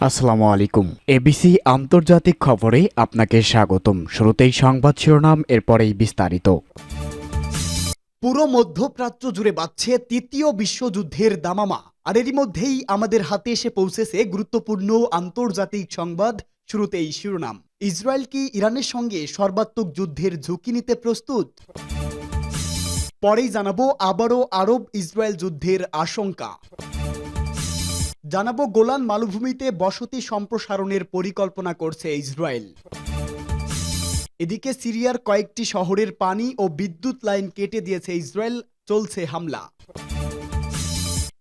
আসসালামু আলাইকুম। এবিসি আন্তর্জাতিক খবরে আপনাকে স্বাগতম। শুরুতেই সংবাদ শিরোনাম, এরপরেই বিস্তারিত। পুরো মধ্যপ্রাচ্য জুড়ে বাজছে তৃতীয় বিশ্বযুদ্ধের দামামা। আর এরই মধ্যেই আমাদের হাতে এসে পৌঁছেছে গুরুত্বপূর্ণ আন্তর্জাতিক সংবাদ। শুরুতেই শিরোনাম, ইসরায়েল কি ইরানের সঙ্গে সর্বাত্মক যুদ্ধের ঝুঁকি নিতে প্রস্তুত? পরেই জানাবো আবারও আরব ইসরায়েল যুদ্ধের আশঙ্কা। জানাবো গোলান মালভূমিতে বসতি সম্প্রসারণের পরিকল্পনা করছে ইসরায়েল। এদিকে সিরিয়ার কয়েকটি শহরের পানি ও বিদ্যুৎ লাইন কেটে দিয়েছে ইসরায়েল, চলছে হামলা।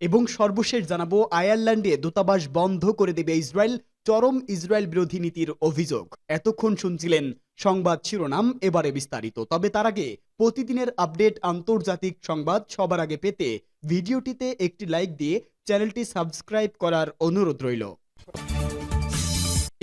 এবং সর্বশেষ জানাবো আয়ারল্যান্ডে দূতাবাস বন্ধ করে দেবে ইসরায়েল, চরম ইসরায়েল বিরোধী নীতির অভিযোগ। এতক্ষণ শুনছিলেন সংবাদ শিরোনাম, এবারে বিস্তারিত। তবে তার আগে প্রতিদিনের আপডেট আন্তর্জাতিক সংবাদ সবার আগে পেতে ভিডিওটিতে একটি লাইক দিয়ে চ্যানেলটি সাবস্ক্রাইব করার অনুরোধ রইল।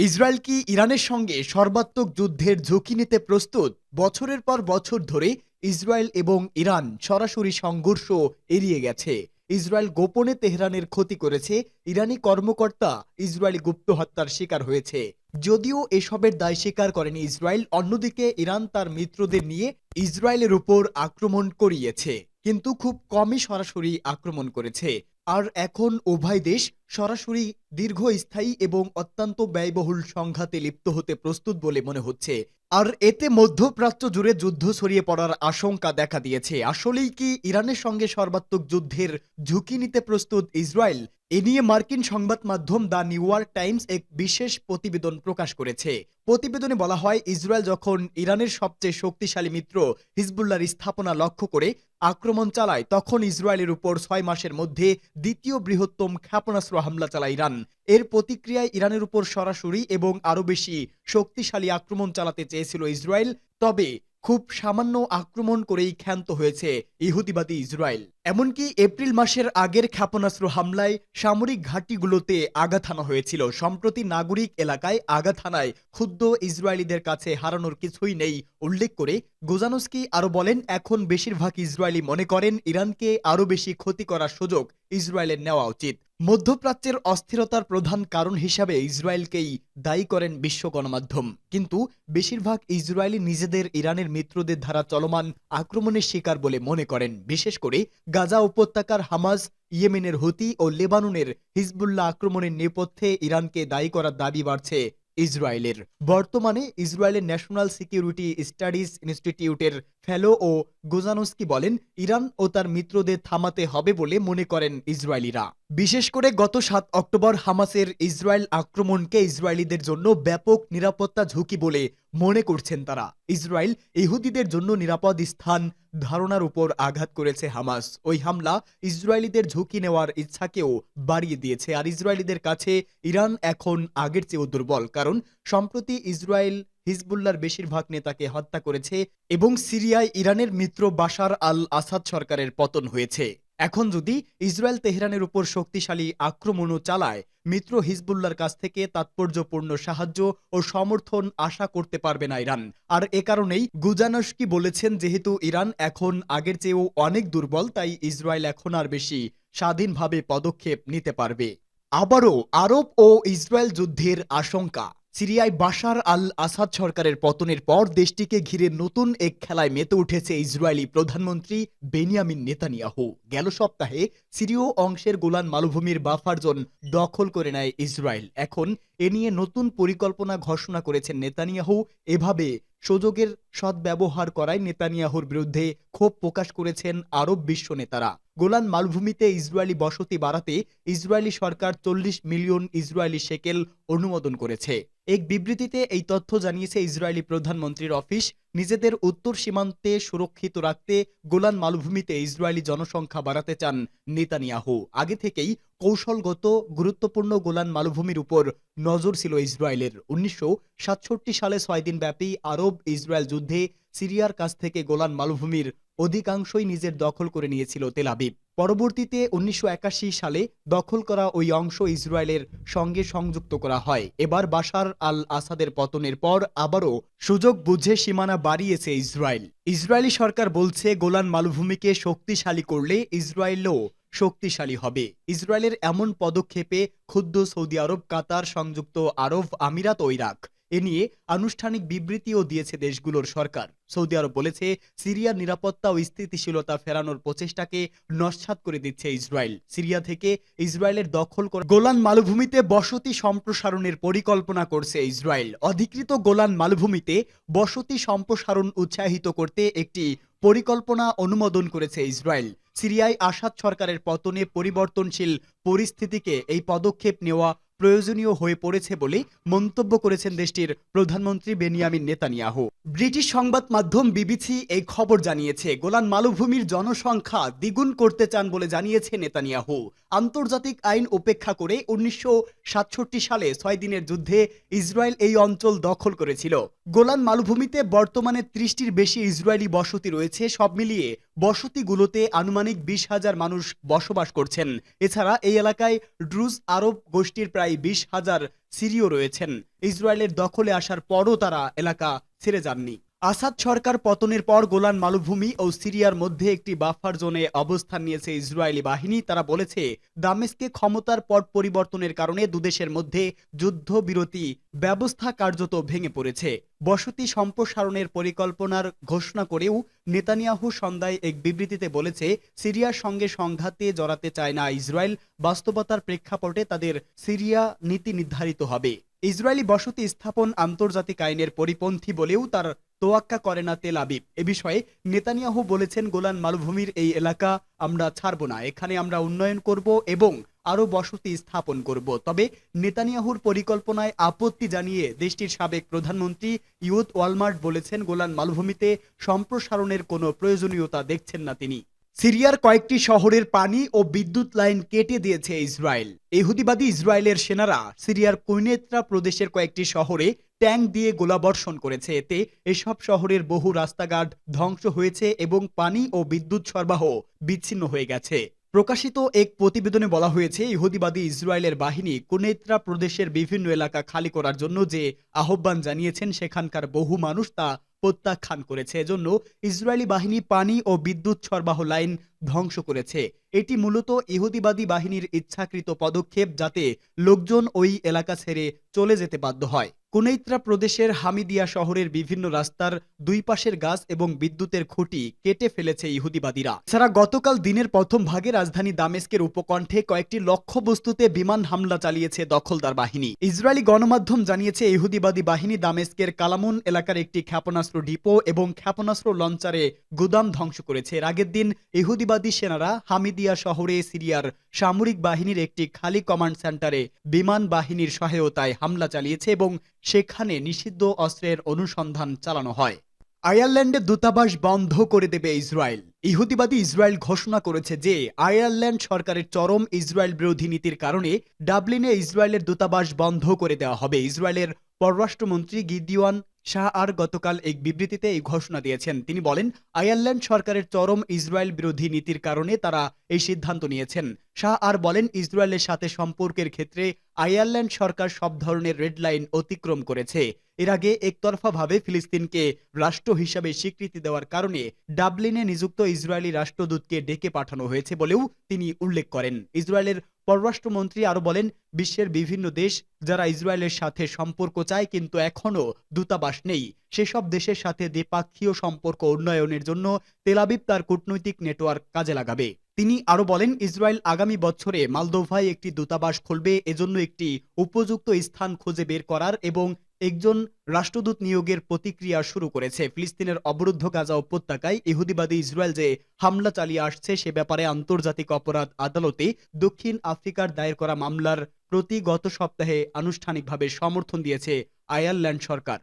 ইসরায়েল কি ইরানের সঙ্গে সর্বাত্মক যুদ্ধের ঝুঁকি নিতে প্রস্তুত? বছরের পর বছর ধরে ইসরায়েল এবং ইরান সরাসরি সংঘর্ষ এড়িয়ে গেছে। ইসরায়েল গোপনে তেহরানের ক্ষতি করেছে, ইরানি কর্মকর্তা ইসরায়েলি গুপ্ত হত্যার শিকার হয়েছে। যদিও এসবের দায় স্বীকার করেনি ইসরায়েল, অন্যদিকে ইরান তার মিত্রদের নিয়ে ইসরায়েলের উপর আক্রমণ করিয়েছে, কিন্তু খুব কমই সরাসরি আক্রমণ করেছে। আর এখন উভয় দেশ সরাসরি দীর্ঘস্থায়ী এবং অত্যন্ত ব্যয়বহুল সংঘাতে লিপ্ত হতে প্রস্তুত বলে মনে হচ্ছে। আর এতে মধ্যপ্রাচ্য জুড়ে যুদ্ধ ছড়িয়ে পড়ার আশঙ্কা দেখা দিয়েছে। আসলেই কি ইরানের সঙ্গে সর্বাত্মক যুদ্ধের ঝুঁকি নিতে প্রস্তুত ইসরায়েল? এ নিয়ে মার্কিন সংবাদ মাধ্যম দ্য নিউ ইয়র্ক টাইমস এক বিশেষ প্রতিবেদন প্রকাশ করেছে। প্রতিবেদনে বলা হয়, ইসরায়েল যখন ইরানের সবচেয়ে শক্তিশালী মিত্র হিজবুল্লাহর স্থাপনা লক্ষ্য করে আক্রমণ চালায়, তখন ইসরায়েলের উপর 6 মাসের মধ্যে দ্বিতীয় বৃহত্তম ক্ষেপণাস্ত্র হামলা চালায় ইরান। এর প্রতিক্রিয়ায় ইরানের উপর সরাসরি এবং আরও বেশি শক্তিশালী আক্রমণ চালাতে চেয়েছিল ইসরায়েল, তবে খুব সামান্য আক্রমণ করেই ক্ষান্ত হয়েছে ইহুদিবাদী ইসরায়েল। এমনকি এপ্রিল মাসের আগের ক্ষেপণাস্ত্র হামলায় সামরিক ঘাঁটিগুলোতে আঘাত হানা হয়েছিল। সম্প্রতি নাগরিক এলাকায় আঘাত হানায় ক্ষুব্ধ ইসরায়েলিদের কাছে হারানোর কিছুই নেই উল্লেখ করে গোজানস্কি আরও বলেন, এখন বেশিরভাগ ইসরায়েলি মনে করেন ইরানকে আরও বেশি ক্ষতি করার সুযোগ ইসরায়েলের নেওয়া উচিত। মধ্যপ্রাচ্যের অস্থিরতার প্রধান কারণ হিসাবে ইসরায়েলকেই দায়ী করেন বিশ্ব গণমাধ্যম, কিন্তু বেশিরভাগ ইসরায়েলি নিজেদের ইরানের মিত্রদের দ্বারা চলমান আক্রমণের শিকার বলে মনে করেন। বিশেষ করে গাজা উপত্যকার হামাস, ইয়েমেনের হুতি ও লেবাননের হিজবুল্লাহ আক্রমণের নেপথ্যে ইরানকে দায়ী করার দাবি বাড়ছে ইসরায়েলের। বর্তমানে ইসরায়েলের ন্যাশনাল সিকিউরিটি স্টাডিজ ইনস্টিটিউটের ফেলো ও গোজানস্কি বলেন, ইরান ও তার মিত্রদের থামাতে হবে বলে মনে করেন ইসরায়েলিরা। বিশেষ করে গত 7 অক্টোবর হামাসের ইসরায়েল আক্রমণকে ইসরায়েলিদের জন্য ব্যাপক নিরাপত্তা ঝুঁকি বলে মনে করছেন তারা। ইসরায়েল ইহুদিদের জন্য নিরাপদ স্থান ধারণার উপর আঘাত করেছে হামাস। ওই হামলা ইসরায়েলিদের ঝুঁকি নেওয়ার ইচ্ছাকেও বাড়িয়ে দিয়েছে। আর ইসরায়েলিদের কাছে ইরান এখন আগের চেয়েও দুর্বল, কারণ সম্প্রতি ইসরায়েল হিজবুল্লাহর বেশিরভাগ নেতাকে হত্যা করেছে এবং সিরিয়ায় ইরানের মিত্র বাশার আল আসাদ সরকারের পতন হয়েছে। এখন যদি ইসরায়েল তেহরানের উপর শক্তিশালী আক্রমণও চালায়, মিত্র হিজবুল্লাহর কাছ থেকে তাৎপর্যপূর্ণ সাহায্য ও সমর্থন আশা করতে পারবে না ইরান। আর এ কারণেই গুজানস্কি বলেছেন, যেহেতু ইরান এখন আগের চেয়েও অনেক দুর্বল, তাই ইসরায়েল এখন আর বেশি স্বাধীনভাবে পদক্ষেপ নিতে পারবে। আবারও আরব ও ইসরায়েল যুদ্ধের আশঙ্কা। সিরিয়ায় বাশার আল আসাদ সরকারের পতনের পর দেশটিকে ঘিরে নতুন এক খেলায় মেতে উঠেছে ইসরায়েলি প্রধানমন্ত্রী বেনিয়ামিন নেতানিয়াহু। গেল সপ্তাহে সিরীয় অংশের গোলান মালভূমির বাফার জোন দখল করে নেয় ইসরায়েল। এখন এ নিয়ে নতুন পরিকল্পনা ঘোষণা করেছেন নেতানিয়াহু। এভাবে সুযোগের সদ্ব্যবহার করায় নেতানিয়াহুর বিরুদ্ধে ক্ষোভ প্রকাশ করেছেন আরব বিশ্ব নেতারা। গোলান মালভূমিতে ইসরায়েলি বসতি বাড়াতে ইসরায়েলি সরকার 40 মিলিয়ন ইসরায়েলি শেকেল অনুমোদন করেছে। এক বিবৃতিতে এই তথ্য জানিয়েছে ইসরায়েলি প্রধানমন্ত্রীর অফিস। নিজেদের উত্তর সীমান্তে সুরক্ষিত রাখতে গোলান মালভূমিতে ইসরায়েলি জনসংখ্যা বাড়াতে চান নেতানিয়াহু। আগে থেকেই কৌশলগত গুরুত্বপূর্ণ গোলান মালভূমির উপর নজর ছিল ইসরায়েলের। 1967 সালে 6 দিন ব্যাপী আরব ইসরায়েল যুদ্ধে সিরিয়ার কাছ থেকে গোলান মালভূমির অধিকাংশই নিজের দখল করে নিয়েছিল তেল আবিব। পরবর্তীতে 1981 সালে দখল করা ওই অংশ ইসরায়েলের সঙ্গে সংযুক্ত করা হয়। এবার বাশার আল আসাদের পতনের পর আবারও সুযোগ বুঝে সীমানা বাড়িয়েছে ইসরায়েল। ইসরায়েলি সরকার বলছে, গোলান মালভূমিকে শক্তিশালী করলে ইসরায়েলও শক্তিশালী হবে। ইসরায়েলের এমন পদক্ষেপে ক্ষুব্ধ সৌদি আরব, কাতার, সংযুক্ত আরব আমিরাত ও ইরাক। এ নিয়ে আনুষ্ঠানিক বিবৃতিও দিয়েছে দেশগুলোর সরকার। সৌদি আরব বলেছে, সিরিয়ার নিরাপত্তা ও স্থিতিশীলতা ফেরানোর প্রচেষ্টাকে নস্যাৎ করে দিচ্ছে ইসরায়েল। সিরিয়া থেকে ইসরায়েলের দখল করা গোলান মালভূমিতে বসতি সম্প্রসারণের পরিকল্পনা করছে ইসরায়েল। অধিকৃত গোলান মালভূমিতে বসতি সম্প্রসারণ উৎসাহিত করতে একটি পরিকল্পনা অনুমোদন করেছে ইসরায়েল। সিরিয়ায় আসাদ সরকারের পতনে পরিবর্তনশীল পরিস্থিতিকে এই পদক্ষেপ নেওয়া প্রয়োজনীয় হয়ে পড়েছে বলে মন্তব্য করেছেন দেশটির প্রধানমন্ত্রী বেনিয়ামিন নেতানিয়াহু। ব্রিটিশ সংবাদ মাধ্যম বিবিসি এই খবর জানিয়েছে, গোলান মালভূমির জনসংখ্যা দ্বিগুণ করতে চান বলে জানিয়েছে নেতানিয়াহু। আন্তর্জাতিক আইন উপেক্ষা করে 1967 সালে 6 দিনের যুদ্ধে ইসরায়েল এই অঞ্চল দখল করেছিল। গোলান মালভূমিতে বর্তমানে 30টির বেশি ইসরায়েলি বসতি রয়েছে। সব মিলিয়ে বসতিগুলোতে আনুমানিক 20,000 মানুষ বসবাস করছেন। এছাড়া এই এলাকায় ড্রুজ আরব গোষ্ঠীর প্রায় 20,000 সিরীয় রয়েছেন। ইসরায়েলের দখলে আসার পরও তারা এলাকা ছেড়ে যাননি। আসাদ সরকার পতনের পর গোলান মালভূমি ও সিরিয়ার মধ্যে একটি বাফার জোনে অবস্থান নিয়েছে ইসরায়েলি বাহিনী। তারা বলেছে, দামেস্কে ক্ষমতার পট পরিবর্তনের কারণে দুদেশের মধ্যে যুদ্ধবিরতি ব্যবস্থা কার্যত ভেঙে পড়েছে। বসতি সম্প্রসারণের পরিকল্পনার ঘোষণা করেও নেতানিয়াহু সন্ধ্যায় এক বিবৃতিতে বলেছে, সিরিয়ার সঙ্গে সংঘাতে জড়াতে চায় না ইসরায়েল। বাস্তবতার প্রেক্ষাপটে তাদের সিরিয়া নীতি নির্ধারিত হবে। ইসরায়েলি বসতি স্থাপন আন্তর্জাতিক আইনের পরিপন্থী বলেও তার তোয়াক্কা করে না তেল আবিব। এ বিষয়ে নেতানিয়াহু বলেছেন, গোলান মালভূমির এই এলাকা আমরা ছাড়ব না। এখানে আমরা উন্নয়ন করব এবং আরও বসতি স্থাপন করব। তবে নেতানিয়াহুর পরিকল্পনায় আপত্তি জানিয়ে দেশটির সাবেক প্রধানমন্ত্রী ইহুদ ওয়ালমার্ট বলেছেন, গোলান মালভূমিতে সম্প্রসারণের কোনো প্রয়োজনীয়তা দেখছেন না তিনি। সিরিয়ার কয়েকটি শহরের পানি ও বিদ্যুৎ লাইন কেটে দিয়েছে ইসরায়েল। ইহুদিবাদী ইসরায়েলের সেনারা সিরিয়ার কুইনেত্রা প্রদেশের কয়েকটি শহরে ট্যাঙ্ক দিয়ে গোলাবর্ষণ করেছে। এতে এসব শহরের বহু রাস্তাঘাট ধ্বংস হয়েছে এবং পানি ও বিদ্যুৎ সরবরাহ বিচ্ছিন্ন হয়ে গেছে। প্রকাশিত এক প্রতিবেদনে বলা হয়েছে, ইহুদিবাদী ইসরায়েলের বাহিনী কুনেত্রা প্রদেশের বিভিন্ন এলাকা খালি করার জন্য যে আহ্বান জানিয়েছেন, সেখানকার বহু মানুষ তা প্রত্যাখ্যান করেছে। এজন্য ইসরায়েলি বাহিনী পানি ও বিদ্যুৎ সরবরাহ লাইন ধ্বংস করেছে। এটি মূলত ইহুদিবাদী বাহিনীর ইচ্ছাকৃত পদক্ষেপ, যাতে লোকজন ওই এলাকা ছেড়ে চলে যেতে বাধ্য হয়। কুনেইত্রা প্রদেশের হামিদিয়া শহরের বিভিন্ন রাস্তার দুই পাশের গাছ এবং বিদ্যুতের খুঁটি কেটে ফেলেছে ইহুদিবাদীরা। এছাড়া গতকাল দিনের প্রথম ভাগে রাজধানী দামেস্কের উপকণ্ঠে কয়েকটি লক্ষ্যবস্তুতে বিমান হামলা চালিয়েছে দখলদার বাহিনী। ইসরায়েলি গণমাধ্যম জানিয়েছে, ইহুদিবাদী বাহিনী দামেস্কের কালামুন এলাকার একটি ক্ষেপণাস্ত্র ডিপো এবং ক্ষেপণাস্ত্র লঞ্চারে গুদাম ধ্বংস করেছে। এর আগের দিন ইহুদিবাদী সেনারা হামিদিয়া শহরে সিরিয়ার সামরিক বাহিনীর একটি খালি কমান্ড সেন্টারে বিমান বাহিনীর সহায়তায় হামলা চালিয়েছে এবং সেখানে নিষিদ্ধ অস্ত্রের অনুসন্ধান চালানো হয়। আয়ারল্যান্ডের দূতাবাস বন্ধ করে দেবে ইসরায়েল। ইহুদিবাদী ইসরায়েল ঘোষণা করেছে যে আয়ারল্যান্ড সরকারের চরম ইসরায়েল বিরোধী নীতির কারণে ডাবলিনে ইসরায়েলের দূতাবাস বন্ধ করে দেওয়া হবে। ইসরায়েলের পররাষ্ট্রমন্ত্রী গিদিওয়ান শাহআর গতকাল এক বিবৃতিতে এই ঘোষণা দিয়েছেন। তিনি বলেন, আয়ারল্যান্ড সরকারের চরম ইসরায়েল বিরোধী নীতির কারণে তারা এই সিদ্ধান্ত নিয়েছেন। শাহআর বলেন, ইসরায়েলের সাথে সম্পর্কের ক্ষেত্রে আয়ারল্যান্ড সরকার সব ধরনের রেড লাইন অতিক্রম করেছে। এর আগে একতরফাভাবে ফিলিস্তিনকে রাষ্ট্র হিসাবে স্বীকৃতি দেওয়ার কারণে ডাবলিনে নিযুক্ত ইসরায়েলি রাষ্ট্রদূতকে ডেকে পাঠানো হয়েছে বলেও তিনি উল্লেখ করেন। ইসরায়েলের পররাষ্ট্রমন্ত্রী আরো বলেন, বিশ্বের বিভিন্ন দেশ যারা ইসরায়েলের সাথে সম্পর্ক চায় কিন্তু এখনো দূতাবাস নেই, সেসব দেশের সাথে দ্বিপাক্ষীয় সম্পর্ক উন্নয়নের জন্য তেল আবিব তার কূটনৈতিক নেটওয়ার্ক কাজে লাগাবে। তিনি আরো বলেন, ইসরায়েল আগামী বছরে মালদোভায় একটি দূতাবাস খুলবে। এজন্য একটি উপযুক্ত স্থান খুঁজে বের করার এবং একজন রাষ্ট্রদূত নিয়োগের প্রতিক্রিয়া শুরু করেছে। ফিলিস্তিনের অবরুদ্ধ গাজা উপত্যকায় ইহুদিবাদী ইসরায়েল যে হামলা চালিয়ে আসছে, সে ব্যাপারে আন্তর্জাতিক অপরাধ আদালতে দক্ষিণ আফ্রিকার দায়ের করা মামলার প্রতি গত সপ্তাহে আনুষ্ঠানিকভাবে সমর্থন দিয়েছে আয়ারল্যান্ড সরকার।